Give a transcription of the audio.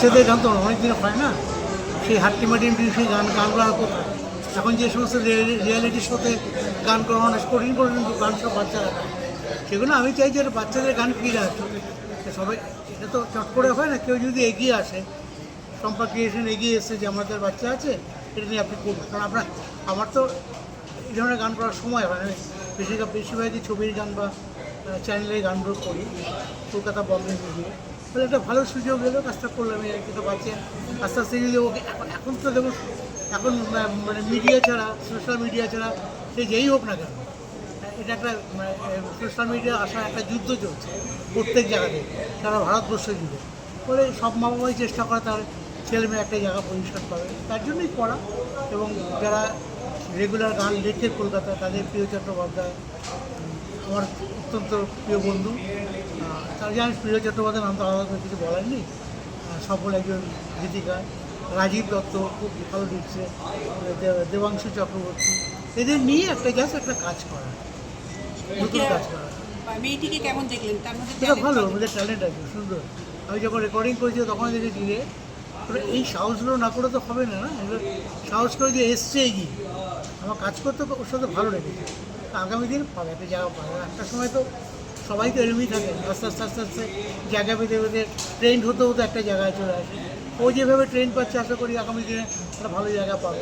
বাচ্চাদের গান তো অনেক দিন হয় না, সেই হাট্টিমাটি সেই গানগুলো আর কোথায়? এখন যে সমস্ত রিয়ালিটি শোতে গান করানো অনেক কঠিন কঠিন গান সব বাচ্চারা গায়। সেগুলো আমি চাই যে বাচ্চাদের গান ফিরে আসুক। সবাই এটা তো চট করে হয় না, কেউ যদি এগিয়ে আসে, সম্পা ক্রিয়েশন এগিয়ে এসছে যে আমাদের বাচ্চা আছে, এটা নিয়ে আপনি করবেন। কারণ আমার তো এই ধরনের গান করার সময় হয় না। বেশিরভাগই ছবির গান বা চ্যানেলের গানগুলো করি, কলকাতা বম্বে মিলিয়ে। তাহলে একটা ভালো সুযোগ এলো, কাজটা করলাম। একটা বাচ্চা আস্তে আস্তে যদি ওকে এখন তো দেখুন, এখন মানে মিডিয়া ছাড়া, সোশ্যাল মিডিয়া ছাড়া সে যেই হোক না কেন, এটা একটা সোশ্যাল মিডিয়া আসা একটা যুদ্ধ চলছে প্রত্যেক জায়গাতে, সারা ভারতবর্ষ জুড়ে। ফলে সব মা বাবাই চেষ্টা করে তার ছেলে মেয়ে একটা জায়গা পজিশন পাবে, তার জন্যই করা। এবং যারা রেগুলার গান লেখে কলকাতা, তাদের প্রিয় চট্টোপাধ্যায় আমার অত্যন্ত প্রিয় বন্ধু। তার জানিস প্রিয় চট্টোপাধ্যায় নাম তো আলাদা করে কিছু বলার নেই। সফল একজন গীতিকার। রাজীব দত্ত খুব ভালো লিখছে, দেবাংশু চক্রবর্তী, এদের নিয়ে একটা একটা কাজ করা, নতুন কাজ করা। মেয়েটিকে কেমন দেখলেন? তার মধ্যে এটা ভালো, ওদের ট্যালেন্ট আছে, সুন্দর। আমি যখন রেকর্ডিং করেছি তখন দেখেছি যে এই সাহসগুলো না করে তো হবে না, এগুলো সাহস করে যে এসছে এগিয়ে আমার কাজ করতে, ওর সাথে ভালো লেগেছে। আগামী দিন পাবে, একটা জায়গা পাবে। একটা সময় তো সবাই তো এরমই থাকে, আস্তে আস্তে আস্তে আস্তে জায়গা পেতে পেতে ট্রেন্ড হতে হতে একটা জায়গায় চলে আসে। ও যেভাবে ট্রেন পাচ্ছে, আশা করি আগামী দিনে একটা ভালো জায়গা পাবে।